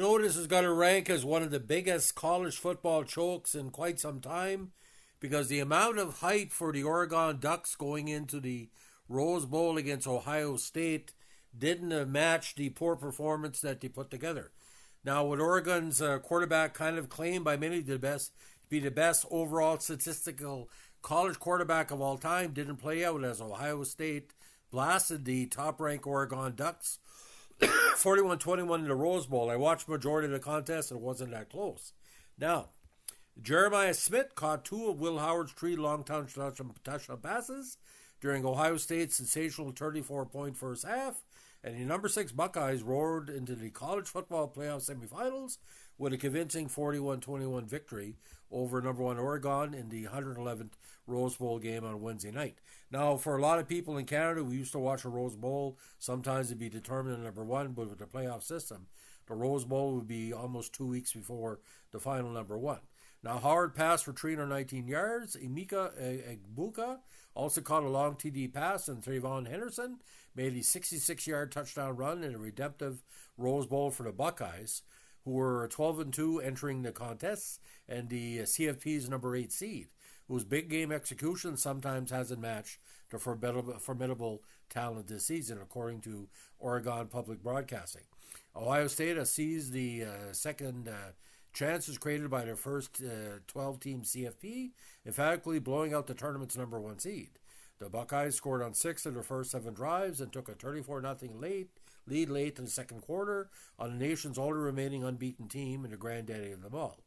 This is going to rank as one of the biggest college football chokes in quite some time because the amount of hype for the Oregon Ducks going into the Rose Bowl against Ohio State didn't match the poor performance that they put together. Now, with Oregon's quarterback kind of claimed by many to be the best overall statistical college quarterback of all time, didn't play out as Ohio State blasted the top-ranked Oregon Ducks 41-21 in the Rose Bowl. I watched majority of the contest and it wasn't that close. Now, Jeremiah Smith caught two of Will Howard's three long touchdown passes during Ohio State's sensational 34-point first half, and the number 6 Buckeyes roared into the college football playoff semifinals with a convincing 41-21 victory over number 1 Oregon in the 111th Rose Bowl game on Wednesday night. Now, for a lot of people in Canada, we used to watch a Rose Bowl. Sometimes it'd be determined in number 1, but with the playoff system, the Rose Bowl would be almost 2 weeks before the final number 1. Now, Howard passed for 319 yards. Emeka Egbuka also caught a long TD pass, and Trayvon Henderson made a 66-yard touchdown run in a redemptive Rose Bowl for the Buckeyes, who were 12-2 entering the contest, and the CFP's number 8 seed, whose big game execution sometimes hasn't matched the formidable talent this season, according to Oregon Public Broadcasting. Ohio State has seized the second chances created by their first 12-team CFP, emphatically blowing out the tournament's number 1 seed. The Buckeyes scored on 6 of their first 7 drives and took a 34-0 lead late in the second quarter on the nation's only remaining unbeaten team and the granddaddy of them all.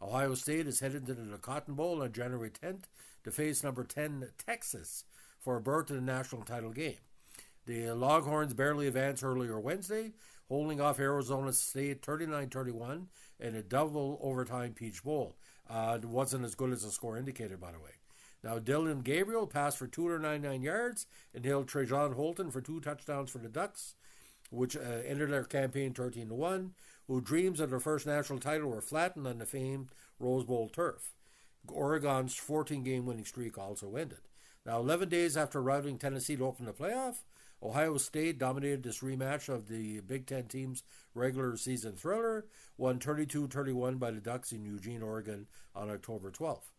Ohio State is headed to the Cotton Bowl on January 10th to face number 10 Texas for a berth in the national title game. The Longhorns barely advanced earlier Wednesday, holding off Arizona State 39-31 in a double overtime Peach Bowl. It wasn't as good as the score indicated, by the way. Now, Dylan Gabriel passed for 299 yards and hailed Trajan Holton for 2 touchdowns for the Ducks, which ended their campaign 13-1, whose dreams of their first national title were flattened on the famed Rose Bowl turf. Oregon's 14-game winning streak also ended. Now, 11 days after routing Tennessee to open the playoff, Ohio State dominated this rematch of the Big Ten team's regular season thriller, won 32-31 by the Ducks in Eugene, Oregon on October 12th.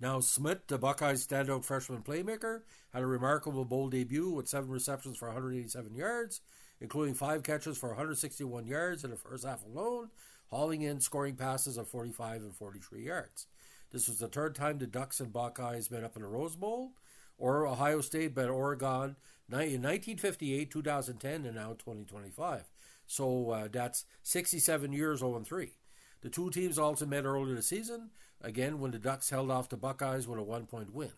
Now, Smith, the Buckeyes' standout freshman playmaker, had a remarkable bowl debut with 7 receptions for 187 yards, including 5 catches for 161 yards in the first half alone, hauling in scoring passes of 45 and 43 yards. This was the third time the Ducks and Buckeyes met up in the Rose Bowl, or Ohio State bet Oregon in 1958, 2010, and now 2025. So that's 67 years, 0-3. The two teams also met earlier this season, again when the Ducks held off the Buckeyes with a 1-point win.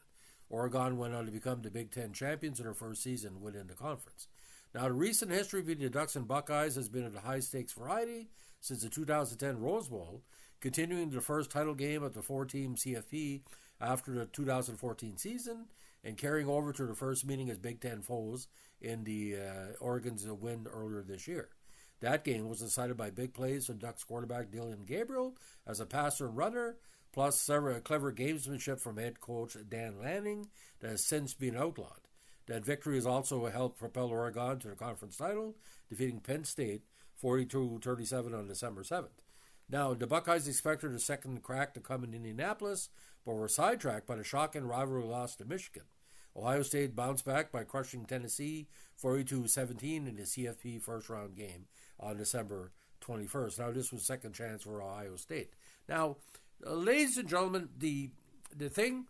Oregon went on to become the Big Ten champions in their first season within the conference. Now, the recent history between the Ducks and Buckeyes has been of a high-stakes variety since the 2010 Rose Bowl, continuing the first title game of the 4-team CFP after the 2014 season, and carrying over to the first meeting as Big Ten foes in the Oregon's win earlier this year. That game was decided by big plays from Ducks quarterback Dylan Gabriel as a passer and runner, plus several clever gamesmanship from head coach Dan Lanning that has since been outlawed. That victory has also helped propel Oregon to the conference title, defeating Penn State 42-37 on December 7th. Now, the Buckeyes expected a second crack to come in Indianapolis, but were sidetracked by the shocking rivalry loss to Michigan. Ohio State bounced back by crushing Tennessee 42-17 in the CFP first-round game on December 21st. Now, this was second chance for Ohio State. Now, ladies and gentlemen, the thing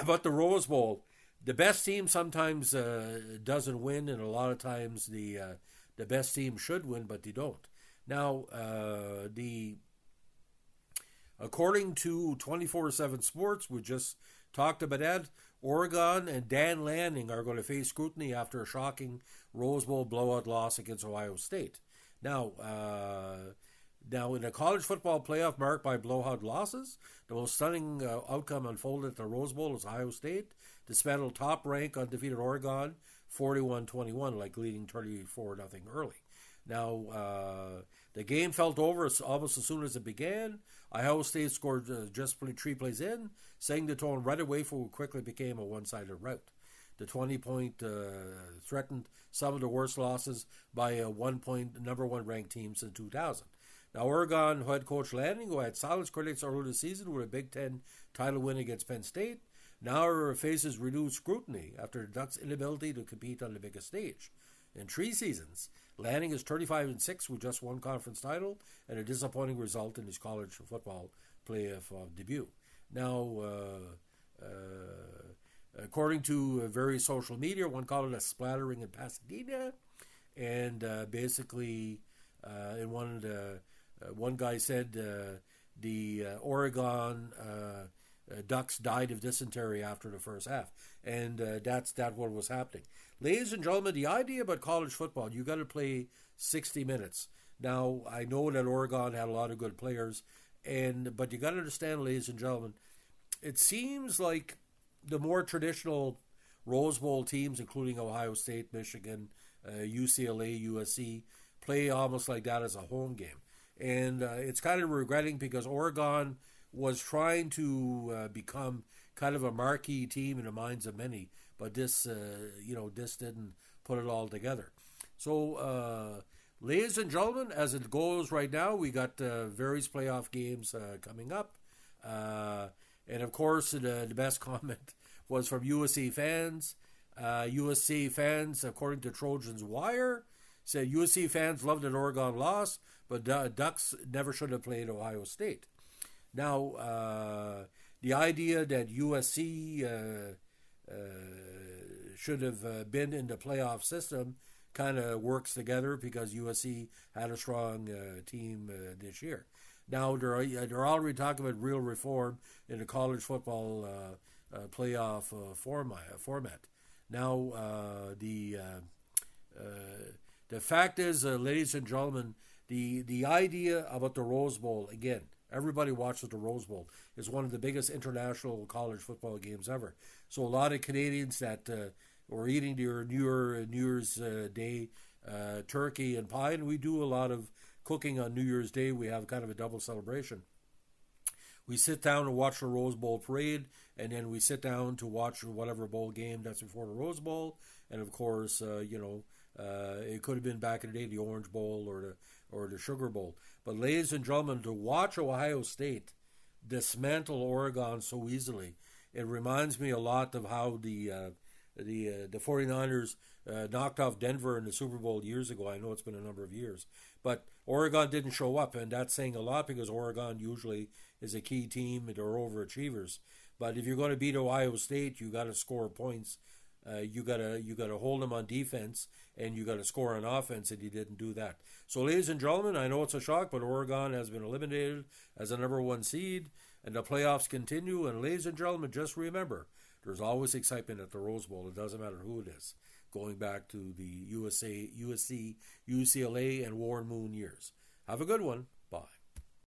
about the Rose Bowl, the best team sometimes doesn't win, and a lot of times the best team should win, but they don't. Now, according to 24/7 Sports, we just talked about that, Oregon and Dan Lanning are going to face scrutiny after a shocking Rose Bowl blowout loss against Ohio State. Now, in a college football playoff marked by blowout losses, the most stunning outcome unfolded at the Rose Bowl as Ohio State dismantled top-ranked undefeated Oregon 41-21, like leading 34-0 early. Now, the game felt over almost as soon as it began. Ohio State scored just 3 plays in, setting the tone right away for what quickly became a one-sided rout. The 20-point threatened some of the worst losses by a 1-point number one ranked team since 2000. Now, Oregon head coach Lanning, who had silenced critics earlier this season with a Big Ten title win against Penn State, now faces renewed scrutiny after the Ducks' inability to compete on the biggest stage. In 3 seasons, Lanning is 35-6 with just one conference title and a disappointing result in his college football playoff debut. Now, according to various social media, one called it a splattering in Pasadena, and basically, in one guy said the Oregon Ducks died of dysentery after the first half, and that's what was happening. Ladies and gentlemen, the idea about college football, you got to play 60 minutes. Now, I know that Oregon had a lot of good players, but you got to understand, ladies and gentlemen, it seems like the more traditional Rose Bowl teams, including Ohio State, Michigan, UCLA, USC, play almost like that as a home game. And it's kind of regretting because Oregon was trying to become kind of a marquee team in the minds of many, but this didn't put it all together. So, ladies and gentlemen, as it goes right now, we got various playoff games coming up. And of course, the best comment was from USC fans. USC fans, according to Trojans Wire, said USC fans loved that Oregon lost, but Ducks never should have played Ohio State. Now, the idea that USC should have been in the playoff system kind of works together because USC had a strong team this year. Now, they're already talking about real reform in the college football playoff format. Now, the fact is, ladies and gentlemen, the idea about the Rose Bowl, again, everybody watches the Rose Bowl, is one of the biggest international college football games ever. So a lot of Canadians that were eating their New Year's Day turkey and pie, and we do a lot of cooking on New Year's Day. We have kind of a double celebration. We sit down and watch the Rose Bowl parade, and then we sit down to watch whatever bowl game that's before the Rose Bowl. And of course, it could have been back in the day the Orange Bowl or the Sugar Bowl. But ladies and gentlemen, to watch Ohio State dismantle Oregon so easily, it reminds me a lot of how the 49ers knocked off Denver in the Super Bowl years ago. I know it's been a number of years. But Oregon didn't show up, and that's saying a lot because Oregon usually is a key team. They're overachievers. But if you're going to beat Ohio State, you got to score points. You got to hold them on defense, and you got to score on offense, and you didn't do that. So, ladies and gentlemen, I know it's a shock, but Oregon has been eliminated as a number one seed, and the playoffs continue. And ladies and gentlemen, just remember, there's always excitement at the Rose Bowl. It doesn't matter who it is. Going back to the USC, UCLA, and Warren Moon years. Have a good one. Bye.